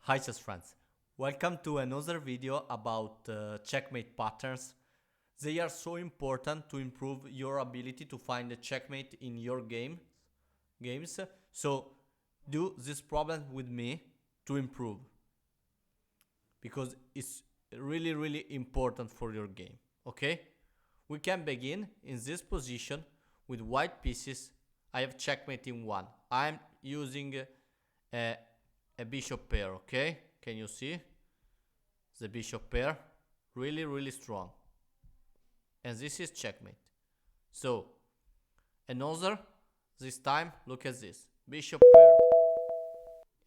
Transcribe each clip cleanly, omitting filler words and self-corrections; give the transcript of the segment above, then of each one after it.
Hi chess friends, welcome to another video about checkmate patterns. They are so important to improve your ability to find a checkmate in your games. So do this problem with me to improve because it's really important for your game. Okay? We can begin in this position with white pieces. I have checkmate in one. I'm using a, a bishop pair, okay? Can you see? The bishop pair, really strong. And this is checkmate. So, another, this time, look at this. Bishop pair.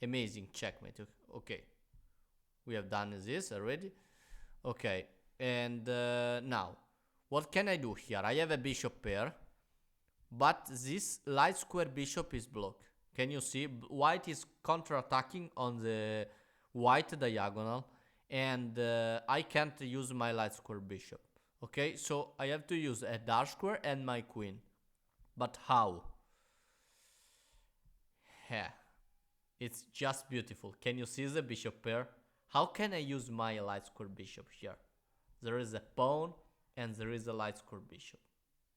Amazing checkmate. Okay, we have done this already. Okay, and now, what can I do here? I have a bishop pair, but this light square bishop is blocked. Can you see? White is counter-attacking on the white diagonal, and I can't use my light square bishop. Okay, so I have to use a dark square and my queen. But how? Yeah, it's just beautiful. Can you see the bishop pair? How can I use my light square bishop here? There is a pawn and there is a light square bishop.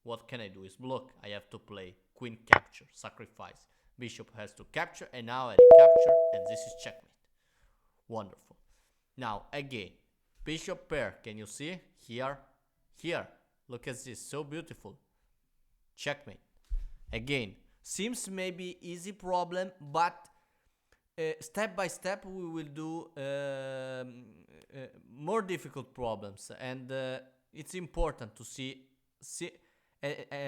What can I do is block. I have to play queen capture, sacrifice. Bishop has to capture, and now I recapture, and this is checkmate. Wonderful. Now again, bishop pair. Can you see? Here. Look at this, so beautiful. Checkmate. Again, seems maybe easy problem, but step by step we will do more difficult problems, and it's important to see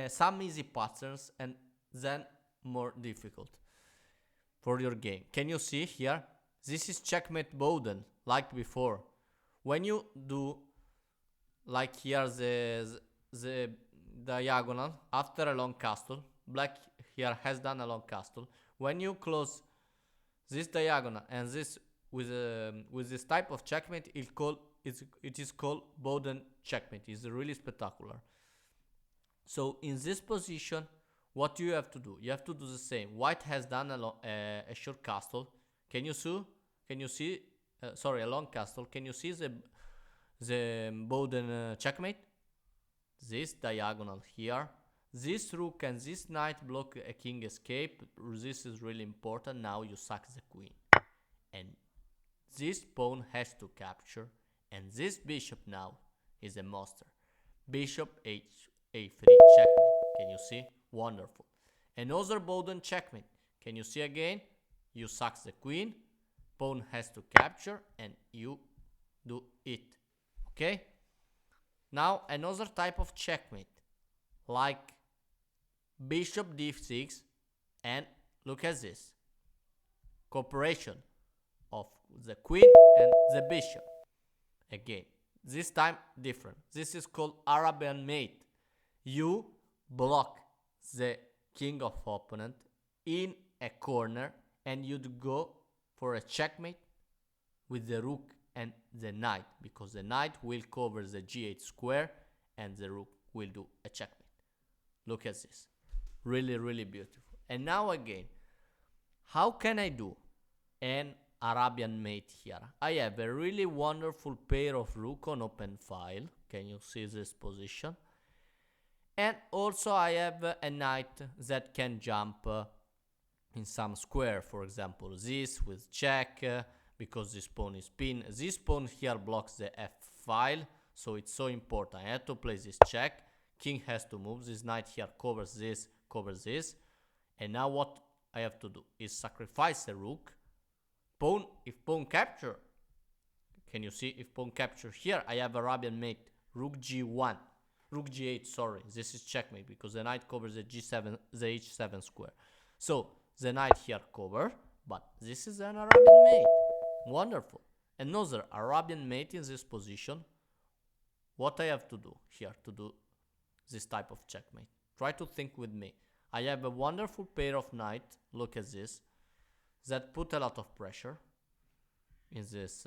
some easy patterns and then more difficult for your game. Can you see here? This is checkmate Bowden, like before. When you do like here the diagonal after a long castle, black here has done a long castle. When you close this diagonal and this with this type of checkmate, it is called Bowden checkmate. It's really spectacular. So in this position, what you have to do? You have to do the same. White has done a short castle. Can you see? Can you see? Sorry, a long castle. Can you see the Bowden checkmate? This diagonal here. This rook and this knight block a king escape. This is really important. Now you sack the queen. And this pawn has to capture. And this bishop now is a monster. Bishop a3 checkmate. Can you see? Wonderful. Another Bowden checkmate. Can you see again? You sack the queen. Pawn has to capture and you do it. Okay? Now another type of checkmate. Like bishop d6, and look at this. Cooperation of the queen and the bishop. Again, this time different. This is called Arabian mate. You block the king of opponent in a corner and you'd go for a checkmate with the rook and the knight, because the knight will cover the g8 square and the rook will do a checkmate. Look at this. Really beautiful. And now again, how can I do an Arabian mate here? I have a really wonderful pair of rook on open file. Can you see this position? And also I have a knight that can jump in some square, for example this with check, because this pawn is pinned. This pawn here blocks the f file, so it's so important. I have to play this check. King has to move. This knight here covers this, and now what I have to do is sacrifice the rook. Pawn, if pawn capture, can you see? If pawn capture here, I have Arabian mate, rook g1, rook g8, sorry, this is checkmate because the knight covers the g7, the h7 square. So the knight here cover, but this is an Arabian mate. Wonderful. Another Arabian mate in this position. What I have to do here to do this type of checkmate? Try to think with me. I have a wonderful pair of knight, look at this, that put a lot of pressure in this,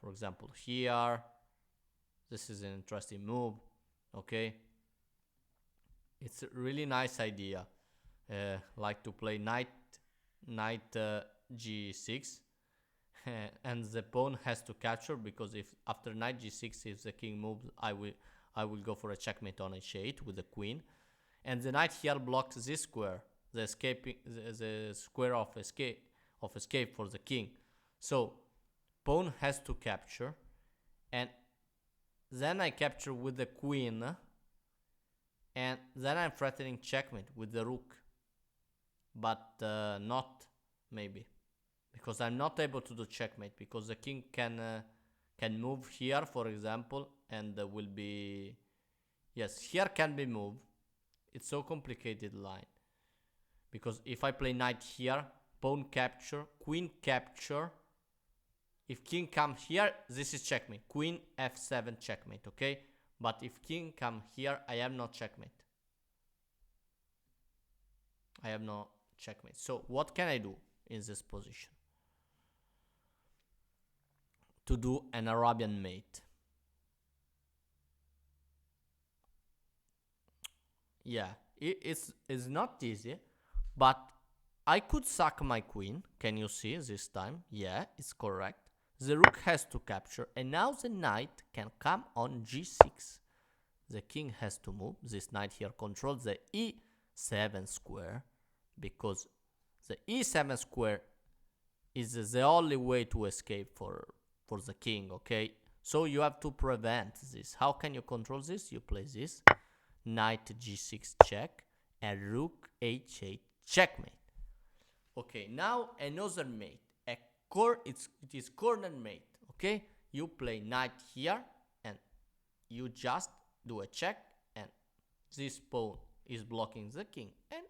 for example here. This is an interesting move. Okay, it's a really nice idea, like to play knight g6 and the pawn has to capture, because if after knight g6, if the king moves, I will go for a checkmate on h8 with the queen, and the knight here blocks this square, the square of escape for the king. So pawn has to capture, and then I capture with the queen, and then I'm threatening checkmate with the rook, but not maybe, because I'm not able to do checkmate, because the king can move here, for example, and will be, yes, here can be moved. It's so complicated line, because if I play knight here, pawn capture, queen capture, if king comes here, this is checkmate, queen f7 checkmate, okay? But if king come here, I have no checkmate. I have no checkmate. So what can I do in this position? To do an Arabian mate. Yeah, it's not easy, but I could sack my queen. Can you see this time? Yeah, it's correct. The rook has to capture, and now the knight can come on g6. The king has to move. This knight here controls the e7 square, because the e7 square is the only way to escape for the king, okay? So you have to prevent this. How can you control this? You play this, knight g6 check, and rook h8 checkmate. Okay, now another mate. It is corner mate, okay? You play knight here, and you just do a check, and this pawn is blocking the king, and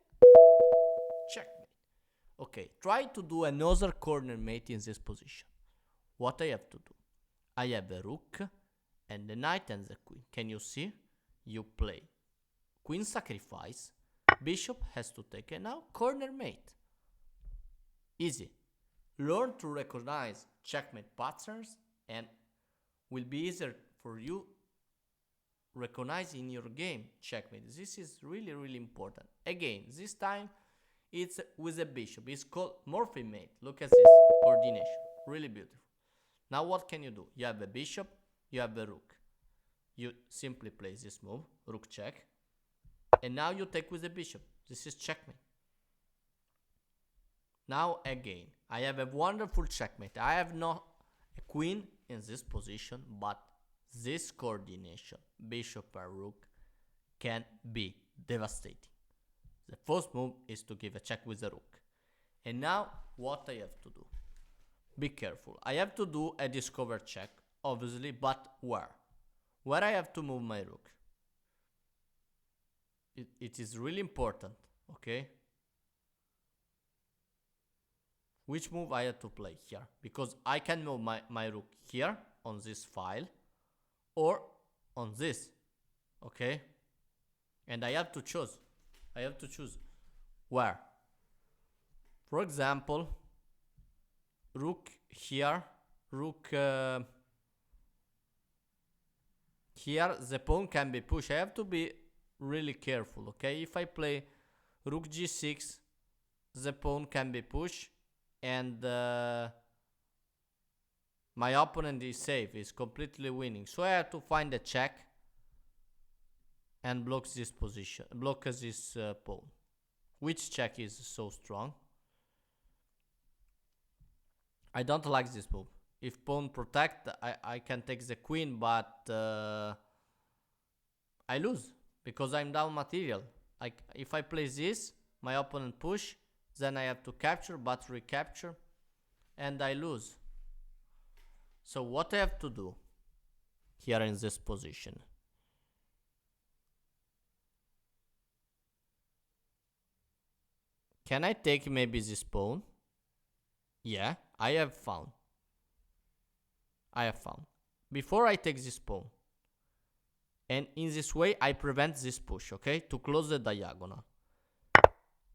checkmate. Okay, try to do another corner mate in this position. What I have to do? I have a rook and the knight and the queen. Can you see? You play queen sacrifice, bishop has to take, and now corner mate. Easy. Learn to recognize checkmate patterns, and will be easier for you recognize in your game checkmate. This is really, really important. Again, this time it's with a bishop. It's called morphing mate. Look at this coordination. Really beautiful. Now what can you do? You have a bishop, you have a rook. You simply play this move, rook check, and now you take with the bishop. This is checkmate. Now again, I have a wonderful checkmate. I have not a queen in this position, but this coordination, bishop and rook, can be devastating. The first move is to give a check with the rook. And now what I have to do? Be careful. I have to do a discover check, obviously, but where? Where I have to move my rook? It is really important, okay? Which move I have to play here? Because I can move my rook here on this file, or on this, okay? And I have to choose. I have to choose where. For example, rook here, rook here, the pawn can be pushed. I have to be really careful, okay? If I play rook g6, the pawn can be pushed, and my opponent is safe, is completely winning. So I have to find a check and block this position, block this pawn. Which check is so strong? I don't like this move. If pawn protect, I can take the queen, but I lose because I'm down material. If I play this, my opponent push, then I have to capture, but recapture, and I lose. So what I have to do here in this position? Can I take maybe this pawn? Yeah, I have found. Before I take this pawn, and in this way I prevent this push, okay? To close the diagonal.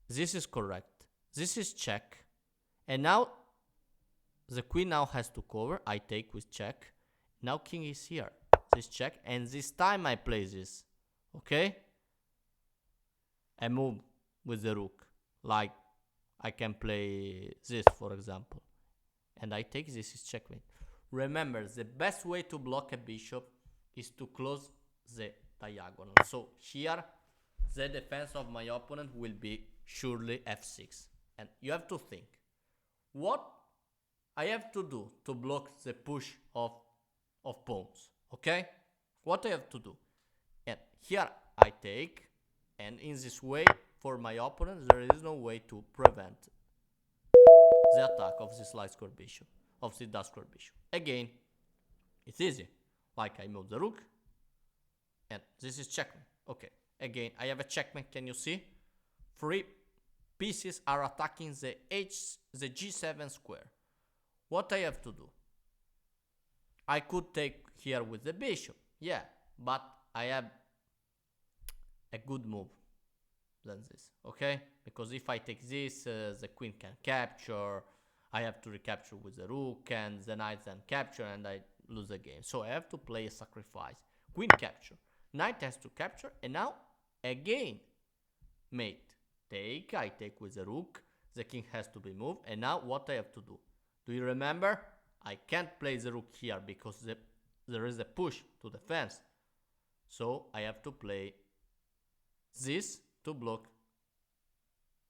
This is correct. This is check. And now the queen now has to cover. I take with check. Now king is here. This check. And this time I play this. Okay? I move with the rook. Like I can play this, for example. and I take. This is checkmate. Remember, the best way to block a bishop is to close the diagonal. So here, the defense of my opponent will be surely f6. And you have to think, what I have to do to block the push of pawns, okay? What I have to do? And here I take, and in this way, for my opponent, there is no way to prevent the attack of this light square bishop, of the dark square bishop. Again, it's easy. Like I move the rook, and this is checkmate. Okay, again, I have a checkmate, can you see? 3 pieces are attacking the g7 square. What I have to do? I could take here with the bishop, yeah, but I have a good move than this, okay? Because if I take this, the queen can capture, I have to recapture with the rook, and the knight then capture, and I lose the game. So I have to play a sacrifice. Queen capture, knight has to capture, and now again, mate, take, I take with the rook, the king has to be moved, and now what I have to do? Do you remember? I can't play the rook here because there is a push to the fence. So I have to play this to block.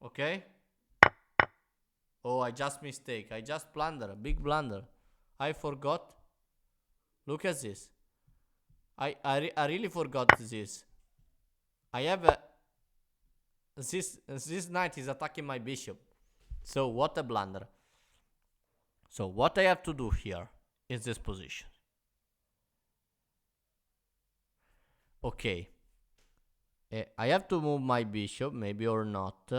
Okay? Oh, I just mistake. I just blunder, a big blunder. I forgot. Look at this. I really forgot this. I have a this knight is attacking my bishop. So what a blunder. So what I have to do here is this position. Okay. I have to move my bishop, maybe or not.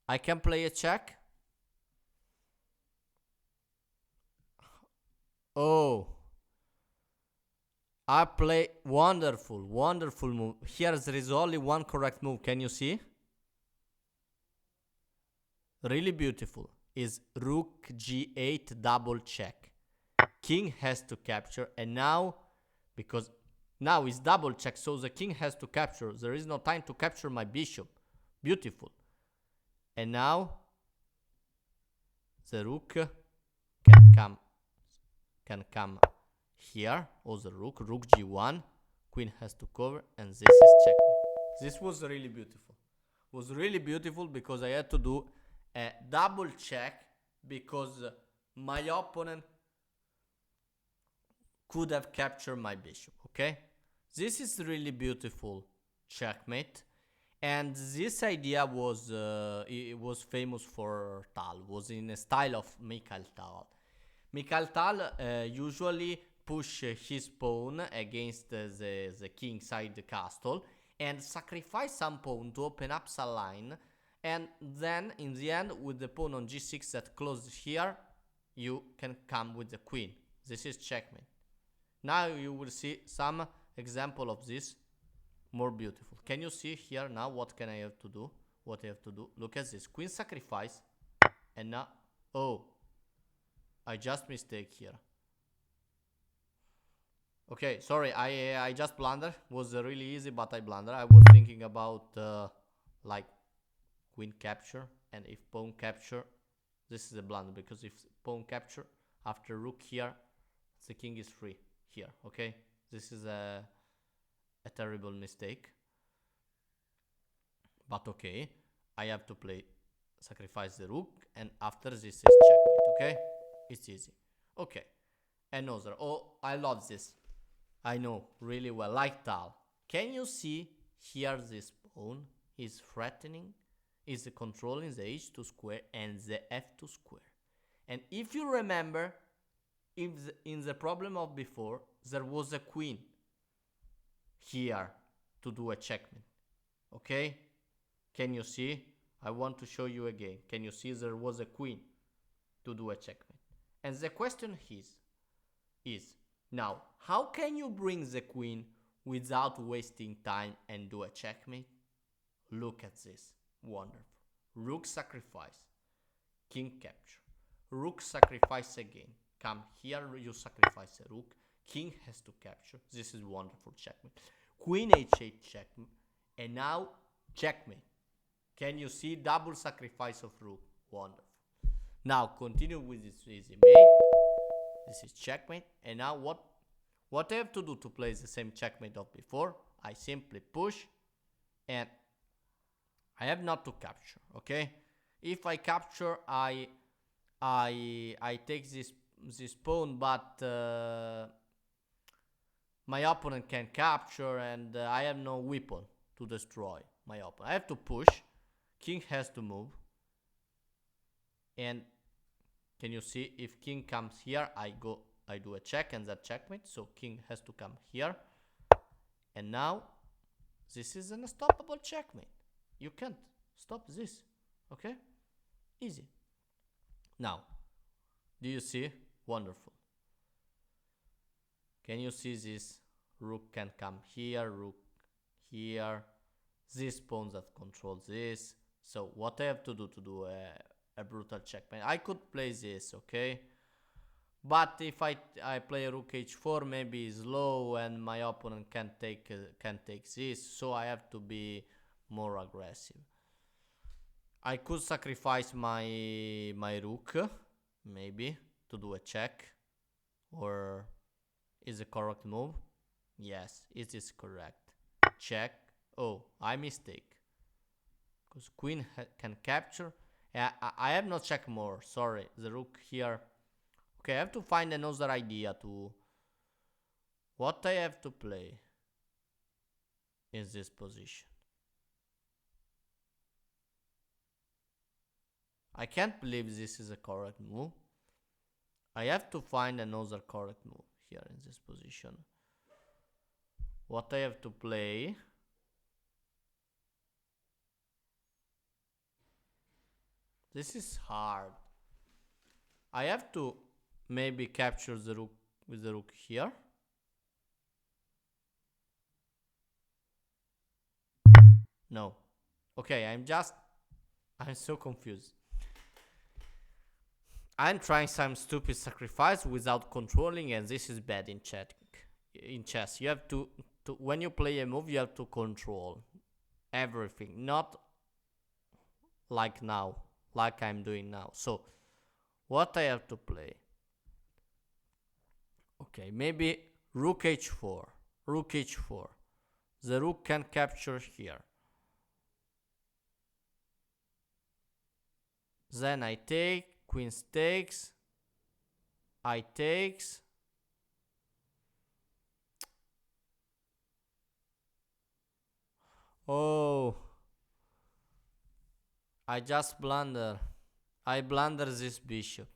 I can play a check. Oh. I play wonderful, wonderful move. Here there is only one correct move. Can you see? Really beautiful. Is rook g8 double check. King has to capture, and now, because now it's double check, so the king has to capture. There is no time to capture my bishop. Beautiful. And now the rook can come here, or the rook g1, queen has to cover, and this is checkmate. This was really beautiful. Was really beautiful because I had to do a double check because my opponent could have captured my bishop. Okay, this is really beautiful checkmate, and this idea was it was famous for Tal. Was in the style of Mikhail Tal. Mikhail Tal usually push his pawn against the king side the castle and sacrifice some pawn to open up some line, and then in the end with the pawn on g6 that closes here, you can come with the queen. This is checkmate. Now you will see some example of this more beautiful. Can you see here now what can I have to do? What I have to do? Look at this. Queen sacrifice, and now, oh, I just mistake here. Okay, sorry, I just blunder. Was really easy, but I blunder. I was thinking about like queen capture, and if pawn capture, this is a blunder, because if pawn capture after rook here, the king is free here. Okay, this is a terrible mistake, but okay, I have to play sacrifice the rook, and after this is checkmate. Okay, it's easy. Okay, another. Oh, I love this. I know really well, like Tal. Can you see here this pawn is threatening, is controlling the h2 square and the f2 square. And if you remember, in the problem of before, there was a queen here to do a checkmate. Okay? Can you see? I want to show you again. Can you see there was a queen to do a checkmate? And the question is now, how can you bring the queen without wasting time and do a checkmate? Look at this. Wonderful. Rook sacrifice. King capture. Rook sacrifice again. Come here, you sacrifice a rook. King has to capture. This is wonderful checkmate. Queen h8 checkmate. And now checkmate. Can you see double sacrifice of rook? Wonderful. Now continue with this easy mate. This is checkmate. And now what I have to do to play the same checkmate of before? I simply push, and I have not to capture. Okay. If I capture, I take this pawn, but my opponent can capture, and I have no weapon to destroy my opponent. I have to push. King has to move. And can you see, if king comes here, I do a check and that checkmate. So king has to come here. And now this is an unstoppable checkmate. You can't stop this. Okay? Easy. Now, do you see? Wonderful. Can you see this? Rook can come here, rook here. This pawn that controls this. So what I have to do a brutal checkmate? I could play this, okay? But if I play rook h4, maybe it's low and my opponent can take this. So I have to be more aggressive. I could sacrifice my rook, maybe, to do a check. Or is it correct move? Yes, it is correct. Check. Oh, I mistake. Because queen can capture. I have no check more. Sorry, the rook here. Okay, I have to find another idea to what I have to play in this position. I can't believe this is a correct move. I have to find another correct move here in this position. What I have to play? This is hard. I have to maybe capture the rook with the rook here. No. Okay, I'm so confused. I'm trying some stupid sacrifice without controlling, and this is bad in chess. You have to when you play a move, you have to control everything, not like now, like I'm doing now. So what I have to play? Okay, maybe rook h4. Rook h4. The rook can capture here. Then I take, queen takes, I takes. Oh, I just blunder. I blunder this bishop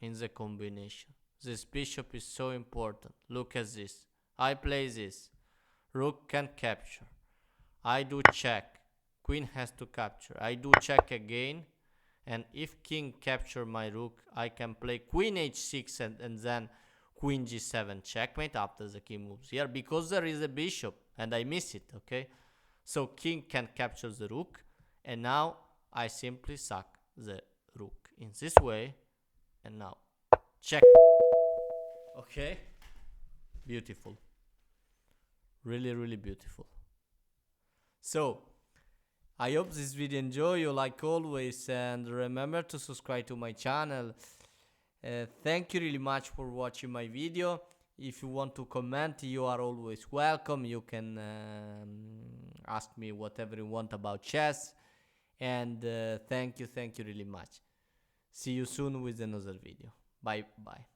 in the combination. This bishop is so important. Look at this. I play this. Rook can capture. I do check. Queen has to capture. I do check again. And if king capture my rook, I can play queen h6 and then queen g7 checkmate after the king moves here, because there is a bishop and I miss it, okay? So king can capture the rook, and now I simply sack the rook in this way, and now check. Okay? Beautiful. Really, really beautiful. So I hope this video enjoy you like always, and remember to subscribe to my channel. Thank you really much for watching my video. If you want to comment, you are always welcome. You can ask me whatever you want about chess, and thank you really much. See you soon with another video. Bye bye.